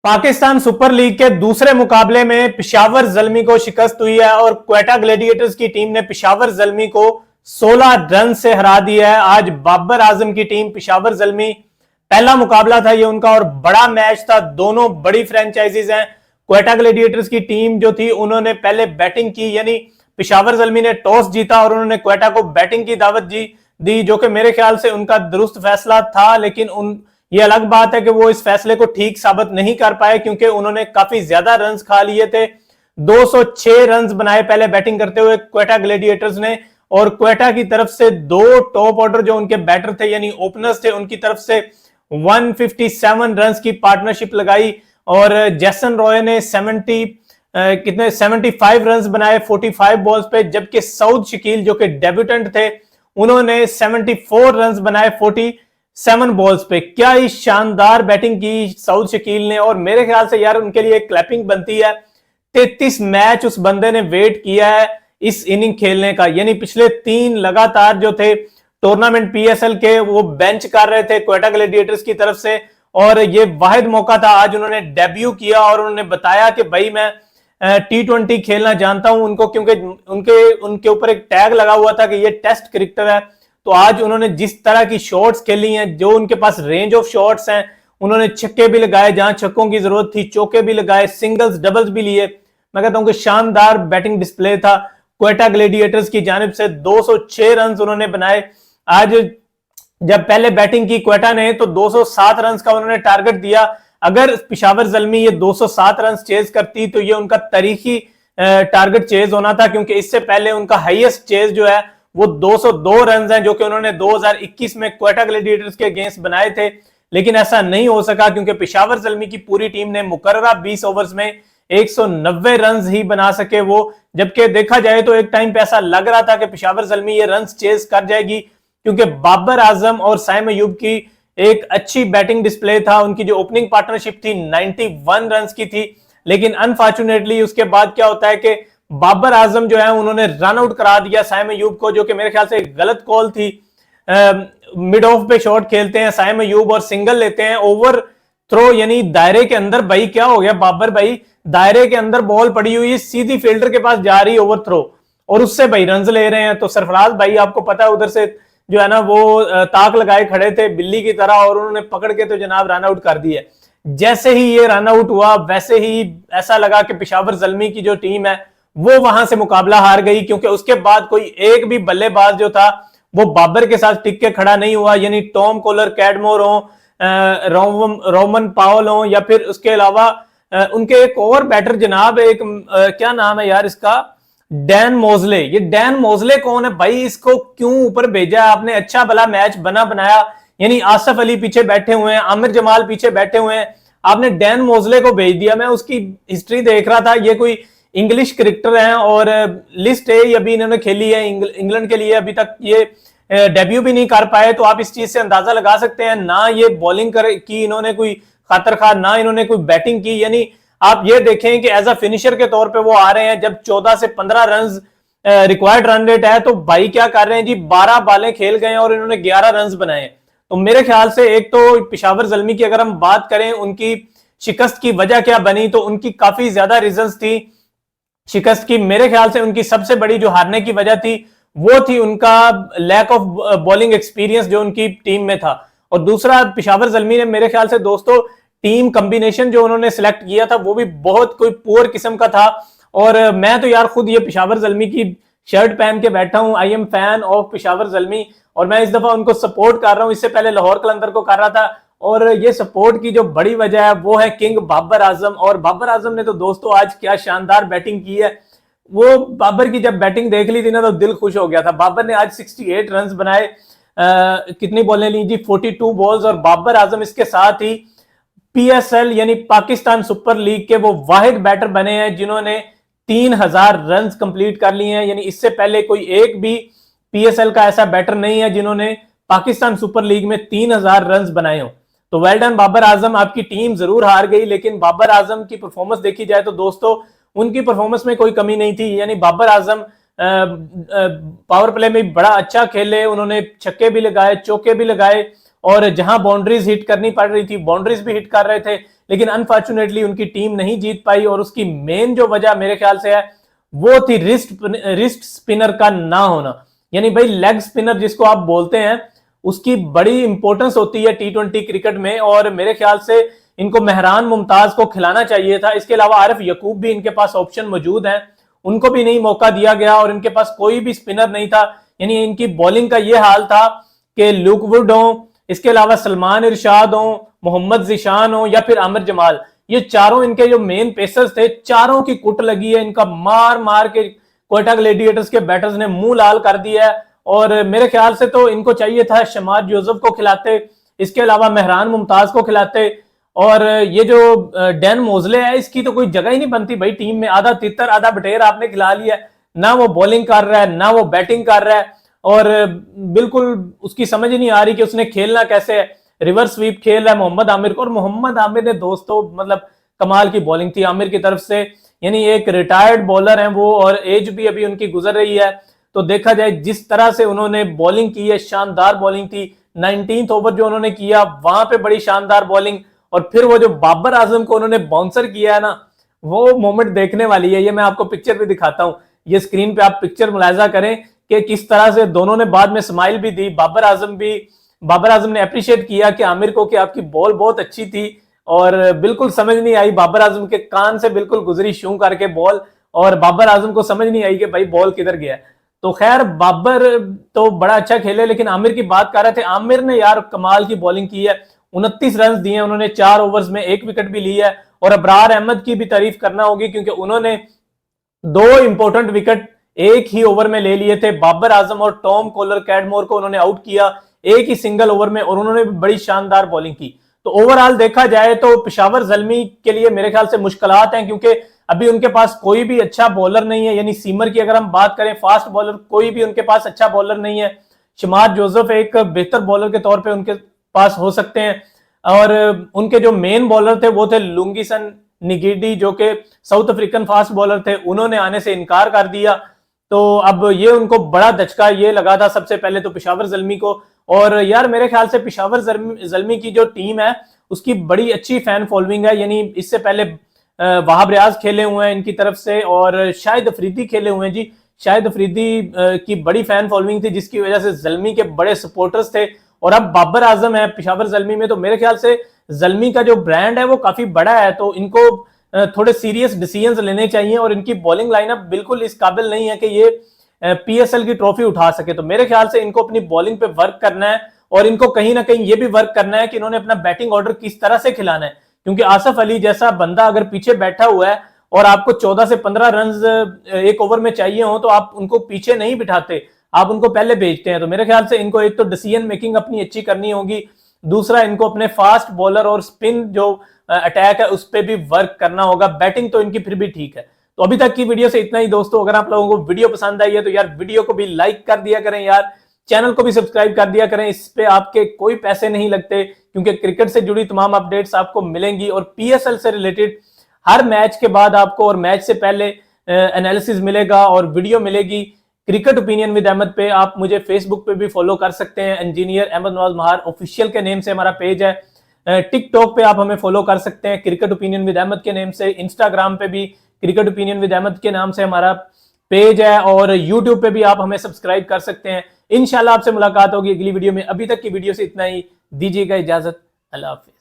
Pakistan super league के दूसरे मुकाबले में पेशावर ज़ल्मी को शिकस्त हुई है और क्वेटा ग्लैडिएटर्स की टीम ने पेशावर ज़ल्मी को 16 रन से हरा दिया है। आज बाबर आजम की टीम पेशावर ज़ल्मी, पहला मुकाबला था ये उनका और बड़ा मैच था। दोनों बड़ी फ्रेंचाइजीज हैं। क्वेटा ग्लैडिएटर्स की टीम जो थी उन्होंने पहले बैटिंग की, यानी पेशावर ज़ल्मी ने टॉस जीता और उन्होंने क्वेटा को बैटिंग की दावत दी, जो कि मेरे ख्याल से उनका दुरुस्त फैसला था। लेकिन ये अलग बात है कि वो इस फैसले को ठीक साबित नहीं कर पाए क्योंकि उन्होंने काफी ज्यादा रन्स खा लिए थे। 206 रन्स बनाए पहले बैटिंग करते हुए क्वेटा ग्लैडिएटर्स ने, और क्वेटा की तरफ से दो टॉप ऑर्डर जो उनके बैटर थे यानी ओपनर्स थे, उनकी तरफ से 157 रन्स की पार्टनरशिप लगाई और जैसन रॉय ने 75 रन्स बनाए 45 बॉल्स पे, जबकि सऊद शकील जो कि डेब्यूटेंट थे उन्होंने 74 रन्स बनाए 47 बॉल्स पे। क्या ही शानदार बैटिंग की सऊद शकील ने, और मेरे ख्याल से यार उनके लिए क्लैपिंग बनती है। 33 मैच उस बंदे ने वेट किया है इस इनिंग खेलने का, यानी पिछले 3 लगातार जो थे टूर्नामेंट पीएसएल के वो बेंच कर रहे थे क्वेटा ग्लैडिएटर्स की तरफ से, और ये वाहिद मौका था। आज उन्होंने डेब्यू किया और उन्होंने बताया कि भाई मैं T20 खेलना जानता हूं उनको, क्योंकि उनके ऊपर एक टैग लगा हुआ था कि ये टेस्ट क्रिकेटर है। तो आज उन्होंने जिस तरह की शॉट्स खेली हैं, जो उनके पास रेंज ऑफ शॉट्स हैं, उन्होंने छक्के भी लगाए जहां छक्कों की जरूरत थी, चौके भी लगाए, सिंगल्स डबल्स भी लिए। मैं कहता हूं कि शानदार बैटिंग डिस्प्ले था क्वेटा ग्लैडिएटर्स की जानिब से। 206 रन उन्होंने बनाए। आज जब पहले बैटिंग की क्वेटा ने तो 207 रन का उन्होंने टारगेट दिया। अगर पेशावर ज़ल्मी ये 207 रन चेज करती तो ये उनका तारीखी टारगेट चेज होना था, क्योंकि इससे पहले उनका हाईएस्ट चेज जो है वो 202 रन हैं, जो कि उन्होंने 2021 में क्वेटा ग्लैडिएटर्स के अगेंस्ट बनाए थे। लेकिन ऐसा नहीं हो सका क्योंकि पेशावर ज़ल्मी की पूरी टीम ने मुकर्ररा 20 ओवर्स में 190 रन ही बना सके वो, जबकि देखा जाए तो एक टाइम पे ऐसा लग रहा था कि पेशावर ज़ल्मी ये रन चेज कर जाएगी, क्योंकि बाबर आजम और साइम अयूब की एक अच्छी बैटिंग डिस्प्ले था। उनकी जो ओपनिंग पार्टनरशिप थी 91 रन की थी, लेकिन अनफॉर्चुनेटली उसके बाद क्या होता है कि बाबर आजम जो है उन्होंने रन आउट करा दिया साइम अयूब को, जो कि मेरे ख्याल से एक गलत कॉल थी। मिड ऑफ पे शॉट खेलते हैं साइम अयूब और सिंगल लेते हैं, ओवर थ्रो यानी दायरे के अंदर। भाई क्या हो गया बाबर भाई, दायरे के अंदर बॉल पड़ी हुई है, सीधी फील्डर के पास जा रही है ओवर थ्रो, और उससे भाई रन ले रहे हैं। तो सरफराज भाई आपको पता है उधर से जो है ना वो ताक लगाए खड़े थे बिल्ली की तरह, और उन्होंने पकड़ के तो जनाब रन आउट कर दिया। जैसे ही ये रन आउट हुआ वैसे ही ऐसा लगा कि पेशावर ज़ल्मी की जो टीम है वो वहां से मुकाबला हार गई, क्योंकि उसके बाद कोई एक भी बल्लेबाज जो था वो बाबर के साथ टिक के खड़ा नहीं हुआ। यानी टॉम कोलर कैडमोर हो, रोमन पावल हो, या फिर उसके अलावा उनके एक और बैटर जनाब, एक क्या नाम है यार इसका, डैन मोजले। ये डैन मोजले कौन है भाई, इसको क्यों ऊपर भेजा आपने? अच्छा भला मैच बनाया, यानी आसफ अली पीछे बैठे हुए हैं, आमिर जमाल पीछे बैठे हुए हैं, आपने डैन मोजले को भेज दिया। मैं उसकी हिस्ट्री देख रहा था, ये कोई इंग्लिश क्रिकेटर हैं और लिस्ट है अभी इन्होंने खेली है इंग्लैंड के लिए, अभी तक ये डेब्यू भी नहीं कर पाए। तो आप इस चीज से अंदाजा लगा सकते हैं, ना ये बॉलिंग की इन्होंने कोई खातर खा, ना इन्होंने कोई बैटिंग की। यानी आप ये देखें कि एज अ फिनिशर के तौर पे वो आ रहे हैं। जब 14 से 15 रन रिक्वायर्ड रन रेट है तो भाई क्या कर रहे हैं जी, 12 बालें खेल गए और इन्होंने 11 रन बनाए। तो मेरे ख्याल से एक तो पेशावर ज़ल्मी की अगर हम बात करें उनकी शिकस्त की वजह क्या बनी, तो उनकी काफी ज्यादा रीजंस थी शिकस्त की। मेरे ख्याल से उनकी सबसे बड़ी जो हारने की वजह थी वो थी उनका लैक ऑफ बॉलिंग एक्सपीरियंस जो उनकी टीम में था। और दूसरा, पेशावर ज़ल्मी ने मेरे ख्याल से दोस्तों टीम कॉम्बिनेशन जो उन्होंने सिलेक्ट किया था वो भी बहुत कोई पुअर किस्म का था। और मैं तो यार खुद ये पेशावर ज़ल्मी की शर्ट पहन के बैठा हूं, I am fan of Peshawar Zalmi, और मैं इस दफा उनको सपोर्ट कर रहा हूं। इससे पहले लाहौर कलंदर को कर रहा था, और ये सपोर्ट की जो बड़ी वजह है वो है किंग बाबर आजम। और बाबर आजम ने तो दोस्तों आज क्या शानदार बैटिंग की है। वो बाबर की जब बैटिंग देख ली थी ना तो दिल खुश हो गया था। बाबर ने आज 68 रन बनाए, कितनी बॉलें ली जी, 42 बॉल्स। और बाबर आजम इसके साथ ही पीएसएल यानी पाकिस्तान सुपर लीग के वो वाहिद बैटर बने हैं जिन्होंने 3000 रन कंप्लीट कर लिए हैं। यानी इससे पहले कोई एक भी पीएसएल का ऐसा बैटर नहीं है जिन्होंने पाकिस्तान सुपर लीग में 3000 रन बनाए हो। तो वेल डन बाबर आजम, आपकी टीम जरूर हार गई, लेकिन बाबर आजम की परफॉर्मेंस देखी जाए तो दोस्तों उनकी परफॉर्मेंस में कोई कमी नहीं थी। यानी बाबर आजम पावर प्ले में बड़ा अच्छा खेले, उन्होंने छक्के भी लगाए, चौके भी लगाए, और जहां बाउंड्रीज हिट करनी पड़ रही थी बाउंड्रीज भी हिट कर रहे थे, लेकिन अनफॉर्चुनेटली उनकी टीम नहीं जीत पाई। और उसकी मेन जो वजह मेरे ख्याल से है वो थी रिस्ट स्पिनर का ना होना। यानी भाई लेग स्पिनर जिसको आप बोलते हैं उसकी बड़ी इंपॉर्टेंस होती है टी20 क्रिकेट में, और मेरे ख्याल से इनको मेहरान मुमताज को खिलाना चाहिए था। इसके अलावा आरिफ यकूब भी इनके पास ऑप्शन मौजूद है, उनको भी नहीं मौका दिया गया और इनके पास कोई भी स्पिनर नहीं था। यानी इनकी बॉलिंग का यह हाल था कि लुक वुड हो, इसके अलावा सलमान इरशाद हो, मोहम्मद जिशान हो या फिर आमिर जमाल, ये चारों इनके जो मेन पेसर्स थे चारों की कुट लगी है। इनका मार मार के कोयटा ग्लेडिएटर्स के बैटर्स ने मुंह लाल कर दिया है। और मेरे ख्याल से तो इनको चाहिए था शमाद यूसुफ को खिलाते, इसके अलावा मेहरान मुमताज को खिलाते। और ये जो डैन मोजले है इसकी तो कोई जगह ही नहीं बनती भाई टीम में। आधा तितर आधा बटेर आपने खिला लिया, ना वो बॉलिंग कर रहा है ना वो बैटिंग कर रहा है, और बिल्कुल उसकी समझ ही नहीं आ रही कि उसने खेलना कैसे है। रिवर्स स्वीप खेल रहा है मोहम्मद आमिर को, और मोहम्मद आमिर ने दोस्तों मतलब कमाल की बॉलिंग थी आमिर की तरफ से। यानी एक रिटायर्ड बॉलर हैं वो, और एज भी अभी उनकी गुजर रही है। तो देखा जाए जिस तरह से उन्होंने बॉलिंग की है, शानदार बॉलिंग थी। 19th ओवर जो उन्होंने किया वहां पे बड़ी शानदार बॉलिंग, और फिर वो जो बाबर आजम को उन्होंने बाउंसर किया है ना, वो मोमेंट देखने वाली है। ये मैं आपको पिक्चर भी दिखाता हूं, ये स्क्रीन पे आप पिक्चर मुलाजा करें कि किस तरह से दोनों ने बाद में स्माइल भी दी। बाबर आजम ने अप्रिशिएट किया कि आमिर को कि आपकी बॉल बहुत अच्छी थी, और बिल्कुल समझ नहीं आई बाबर आजम के कान से बिल्कुल गुजरी शू करके बॉल, और बाबर आजम को समझ नहीं आई कि भाई बॉल किधर गया। तो खैर बाबर तो बड़ा अच्छा खेले, लेकिन आमिर की बात कर रहे थे। आमिर ने यार कमाल की बॉलिंग की है, 29 रन दिए उन्होंने 4 ओवर्स में, 1 विकेट भी ली है। और अबरार अहमद की भी तारीफ करना होगी क्योंकि उन्होंने 2 इंपॉर्टेंट विकेट एक ही ओवर में ले लिए थे। बाबर आजम और टॉम कॉलर कैडमोर को उन्होंने आउट किया एक ही सिंगल ओवर में, और उन्होंने भी बड़ी शानदार बॉलिंग की। तो ओवरऑल देखा जाए तो पेशावर जल्मी के लिए मेरे ख्याल से मुश्किलात हैं, क्योंकि अभी उनके पास कोई भी अच्छा बॉलर नहीं है। यानी सीमर की अगर हम बात करें, फास्ट बॉलर कोई भी उनके पास अच्छा बॉलर नहीं है। शमाद जोसेफ एक बेहतर बॉलर के तौर पे उनके पास हो सकते हैं, और उनके जो मेन बॉलर थे वो थे लुंगिसन निगिडी जो कि साउथ अफ्रीकन फास्ट बॉलर थे, उन्होंने आने से इनकार कर दिया। तो अब ये उनको बड़ा धचका ये लगा था सबसे पहले तो पेशावर जल्मी को। और यार मेरे ख्याल से पेशावर जल्मी की जो टीम है उसकी बड़ी अच्छी फैन फॉलोइंग है। यानी इससे पहले वहाब रियाज खेले हुए हैं इनकी तरफ से, और शाहिद अफरीदी खेले हुए हैं जी। शाहिद अफरीदी की बड़ी फैन फॉलोइंग थी जिसकी वजह से जल्मी के बड़े सपोर्टर्स थे। और अब बाबर आजम है पेशावर जल्मी में, तो मेरे ख्याल से जल्मी का जो ब्रांड है वो काफी बड़ा है। तो इनको थोड़े सीरियस डिसीजंस लेने चाहिए, और इनकी बॉलिंग लाइनअप बिल्कुल इस काबिल नहीं है कि ये पीएसएल की ट्रॉफी उठा सके। तो मेरे ख्याल से इनको अपनी बॉलिंग पे वर्क करना है, और इनको कहीं ना कहीं ये भी वर्क करना है कि इन्होंने अपना बैटिंग ऑर्डर किस तरह से खिलाना है। क्योंकि आसिफ अली जैसा बंदा अगर पीछे बैठा हुआ है और आपको 14 से 15 रन एक ओवर में चाहिए हो, तो आप उनको पीछे नहीं बिठाते, आप उनको पहले भेजते हैं। तो मेरे ख्याल से इनको एक तो डिसीजन मेकिंग अपनी अच्छी करनी होगी, दूसरा इनको अपने फास्ट बॉलर और स्पिन जो अटैक है उस पर भी वर्क करना होगा। बैटिंग तो इनकी फिर भी ठीक है। तो अभी तक की वीडियो से इतना ही दोस्तों। अगर आप लोगों को वीडियो पसंद आई है तो यार वीडियो को भी लाइक कर दिया करें यार, चैनल को भी सब्सक्राइब कर दिया करें। इस पे आपके कोई पैसे नहीं लगते, क्योंकि क्रिकेट से जुड़ी तमाम अपडेट्स आपको मिलेंगी, और पीएसएल से रिलेटेड हर मैच के बाद आपको और मैच से पहले एनालिसिस मिलेगा और वीडियो मिलेगी। क्रिकेट ओपिनियन विद अहमद पे आप मुझे फेसबुक पे भी फॉलो कर सकते हैं, इंजीनियर अहमद नवाज महार ऑफिशियल के नेम से हमारा पेज है। टिकटॉक पे आप हमें फॉलो कर सकते हैं क्रिकेट ओपिनियन विद अहमद के नेम से। इंस्टाग्राम पे भी क्रिकेट ओपिनियन विद अहमद के नाम से हमारा पेज है, और यूट्यूब पे भी आप हमें सब्सक्राइब कर सकते हैं। इंशाल्लाह आपसे मुलाकात होगी अगली वीडियो में। अभी तक की वीडियो से इतना ही, दीजिएगा इजाजत, अल्लाह हाफिज।